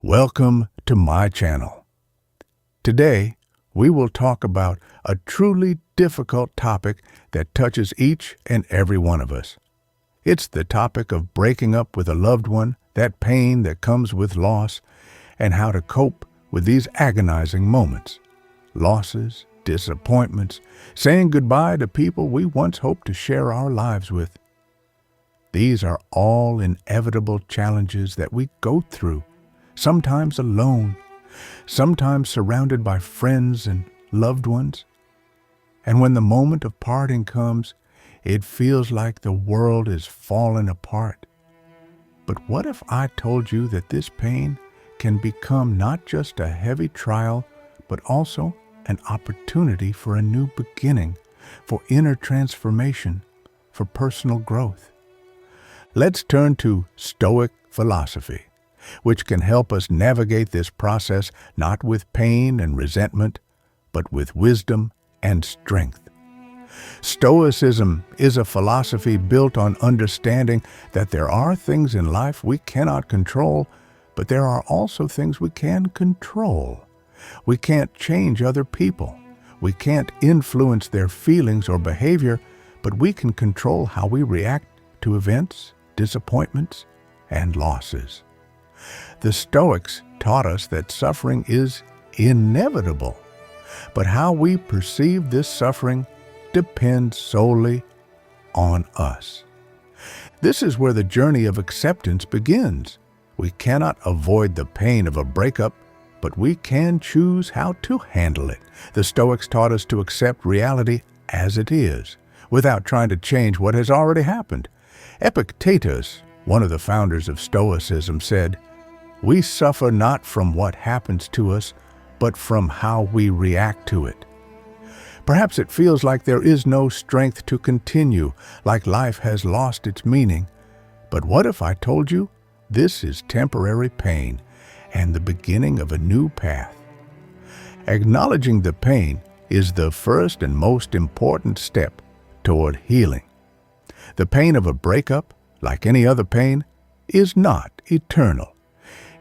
Welcome to my channel. Today, we will talk about a truly difficult topic that touches each and every one of us. It's the topic of breaking up with a loved one, that pain that comes with loss, and how to cope with these agonizing moments. Losses, disappointments, saying goodbye to people we once hoped to share our lives with. These are all inevitable challenges that we go through, sometimes alone, sometimes surrounded by friends and loved ones. And when the moment of parting comes, it feels like the world is falling apart. But what if I told you that this pain can become not just a heavy trial, but also an opportunity for a new beginning, for inner transformation, for personal growth? Let's turn to Stoic philosophy, which can help us navigate this process not with pain and resentment, but with wisdom and strength. Stoicism is a philosophy built on understanding that there are things in life we cannot control, but there are also things we can control. We can't change other people. We can't influence their feelings or behavior, but we can control how we react to events, disappointments, and losses. The Stoics taught us that suffering is inevitable, but how we perceive this suffering depends solely on us. This is where the journey of acceptance begins. We cannot avoid the pain of a breakup, but we can choose how to handle it. The Stoics taught us to accept reality as it is, without trying to change what has already happened. Epictetus, one of the founders of Stoicism, said, "We suffer not from what happens to us, but from how we react to it." Perhaps it feels like there is no strength to continue, like life has lost its meaning. But what if I told you this is temporary pain and the beginning of a new path? Acknowledging the pain is the first and most important step toward healing. The pain of a breakup, like any other pain, is not eternal.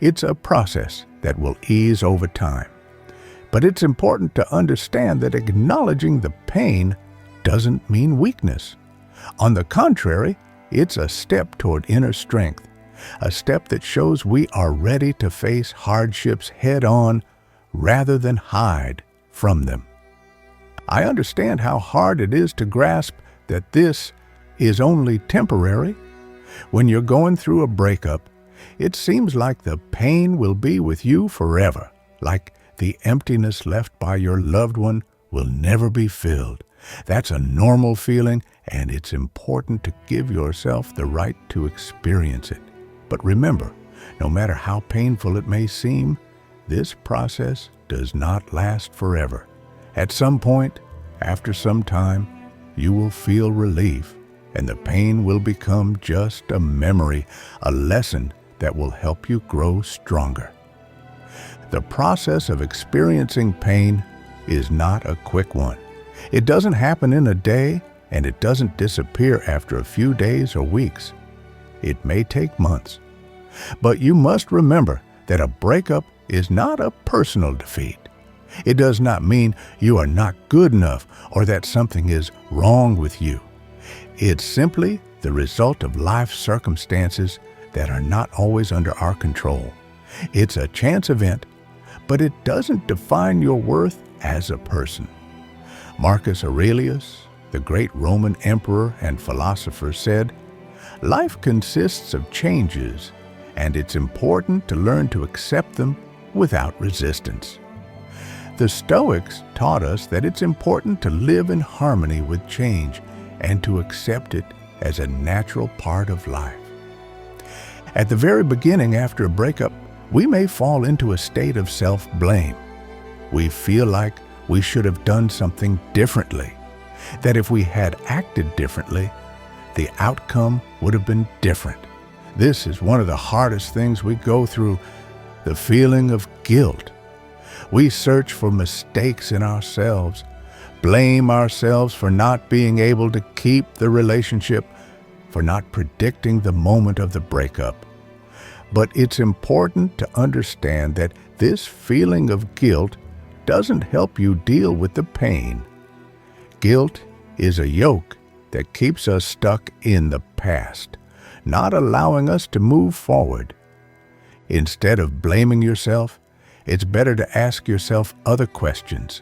It's a process that will ease over time. But it's important to understand that acknowledging the pain doesn't mean weakness. On the contrary, it's a step toward inner strength, a step that shows we are ready to face hardships head-on rather than hide from them. I understand how hard it is to grasp that this is only temporary. When you're going through a breakup, it seems like the pain will be with you forever, like the emptiness left by your loved one will never be filled. That's a normal feeling, and it's important to give yourself the right to experience it. But remember, no matter how painful it may seem, this process does not last forever. At some point, after some time, you will feel relief, and the pain will become just a memory, a lesson that will help you grow stronger. The process of experiencing pain is not a quick one. It doesn't happen in a day, and it doesn't disappear after a few days or weeks. It may take months. But you must remember that a breakup is not a personal defeat. It does not mean you are not good enough or that something is wrong with you. It's simply the result of life circumstances that are not always under our control. It's a chance event, but it doesn't define your worth as a person. Marcus Aurelius, the great Roman emperor and philosopher, said, "Life consists of changes, and it's important to learn to accept them without resistance." The Stoics taught us that it's important to live in harmony with change and to accept it as a natural part of life. At the very beginning after a breakup, we may fall into a state of self-blame. We feel like we should have done something differently, that if we had acted differently, the outcome would have been different. This is one of the hardest things we go through, the feeling of guilt. We search for mistakes in ourselves, blame ourselves for not being able to keep the relationship, for not predicting the moment of the breakup. But it's important to understand that this feeling of guilt doesn't help you deal with the pain. Guilt is a yoke that keeps us stuck in the past, not allowing us to move forward. Instead of blaming yourself, it's better to ask yourself other questions.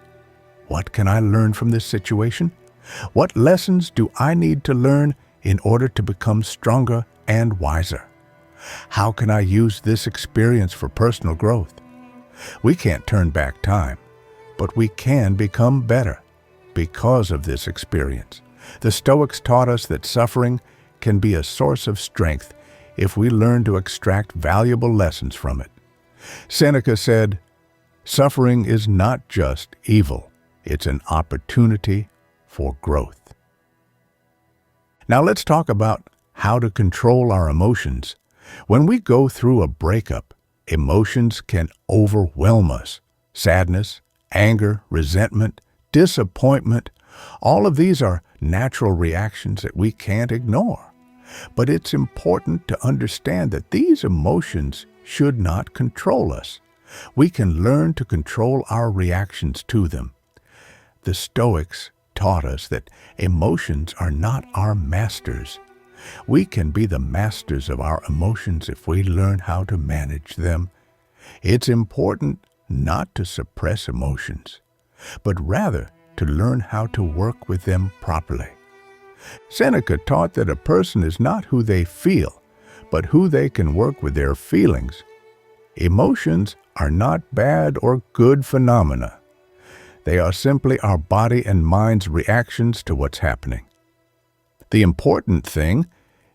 What can I learn from this situation? What lessons do I need to learn in order to become stronger and wiser? How can I use this experience for personal growth? We can't turn back time, but we can become better because of this experience. The Stoics taught us that suffering can be a source of strength if we learn to extract valuable lessons from it. Seneca said, "Suffering is not just evil, it's an opportunity for growth." Now let's talk about how to control our emotions. When we go through a breakup, emotions can overwhelm us. Sadness, anger, resentment, disappointment, all of these are natural reactions that we can't ignore. But it's important to understand that these emotions should not control us. We can learn to control our reactions to them. The Stoics taught us that emotions are not our masters. We can be the masters of our emotions if we learn how to manage them. It's important not to suppress emotions, but rather to learn how to work with them properly. Seneca taught that a person is not who they feel, but who they can work with their feelings. Emotions are not bad or good phenomena. They are simply our body and mind's reactions to what's happening. The important thing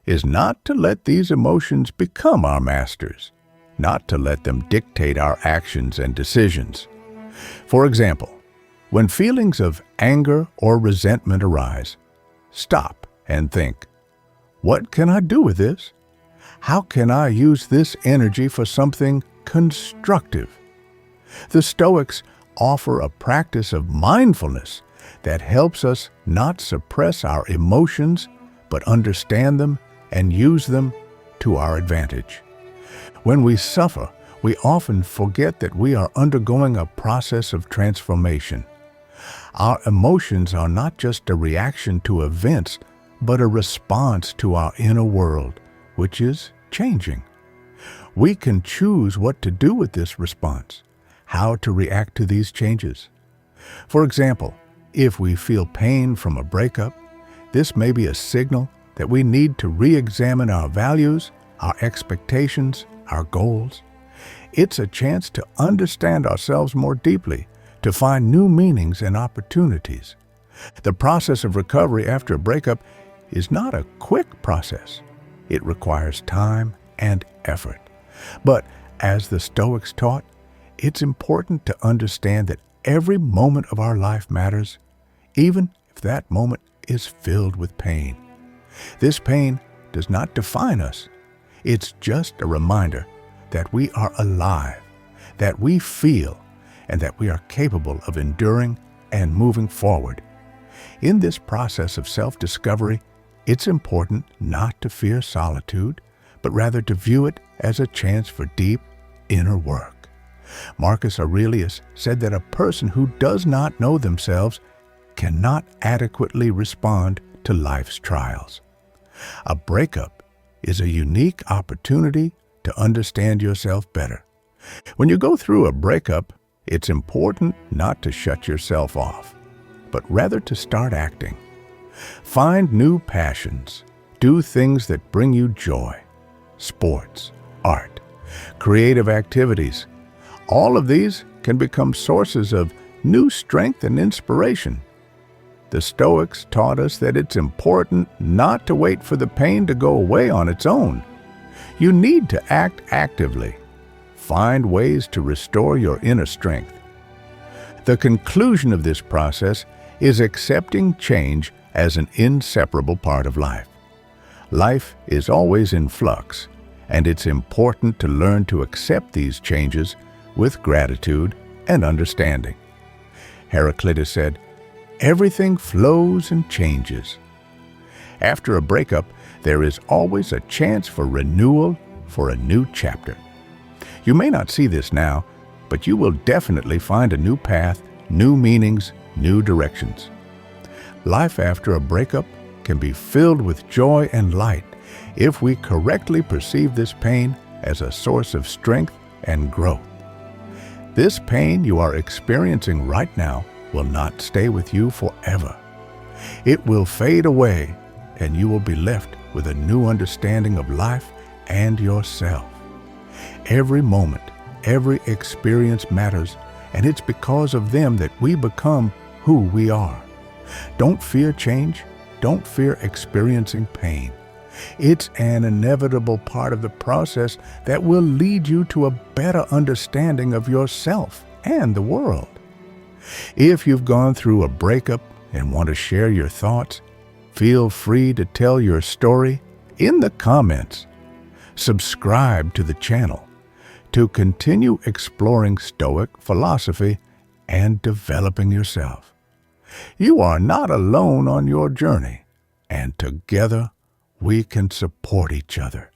is not to let these emotions become our masters, not to let them dictate our actions and decisions. For example, when feelings of anger or resentment arise, stop and think, what can I do with this? How can I use this energy for something constructive? The Stoics offer a practice of mindfulness that helps us not suppress our emotions, but understand them and use them to our advantage. When we suffer, we often forget that we are undergoing a process of transformation. Our emotions are not just a reaction to events, but a response to our inner world, which is changing. We can choose what to do with this response, how to react to these changes. For example, if we feel pain from a breakup, this may be a signal that we need to re-examine our values, our expectations, our goals. It's a chance to understand ourselves more deeply, to find new meanings and opportunities. The process of recovery after a breakup is not a quick process. It requires time and effort. But as the Stoics taught, it's important to understand that every moment of our life matters, even if that moment is filled with pain. This pain does not define us. It's just a reminder that we are alive, that we feel, and that we are capable of enduring and moving forward. In this process of self-discovery, it's important not to fear solitude, but rather to view it as a chance for deep inner work. Marcus Aurelius said that a person who does not know themselves cannot adequately respond to life's trials. A breakup is a unique opportunity to understand yourself better. When you go through a breakup, it's important not to shut yourself off, but rather to start acting. Find new passions. Do things that bring you joy. Sports, art, creative activities. All of these can become sources of new strength and inspiration. The Stoics taught us that it's important not to wait for the pain to go away on its own. You need to act actively. Find ways to restore your inner strength. The conclusion of this process is accepting change as an inseparable part of life. Life is always in flux, and it's important to learn to accept these changes with gratitude and understanding. Heraclitus said, "Everything flows and changes." After a breakup, there is always a chance for renewal, for a new chapter. You may not see this now, but you will definitely find a new path, new meanings, new directions. Life after a breakup can be filled with joy and light if we correctly perceive this pain as a source of strength and growth. This pain you are experiencing right now will not stay with you forever. It will fade away, and you will be left with a new understanding of life and yourself. Every moment, every experience matters, and it's because of them that we become who we are. Don't fear change. Don't fear experiencing pain. It's an inevitable part of the process that will lead you to a better understanding of yourself and the world. If you've gone through a breakup and want to share your thoughts, feel free to tell your story in the comments. Subscribe to the channel to continue exploring Stoic philosophy and developing yourself. You are not alone on your journey, and together we can support each other.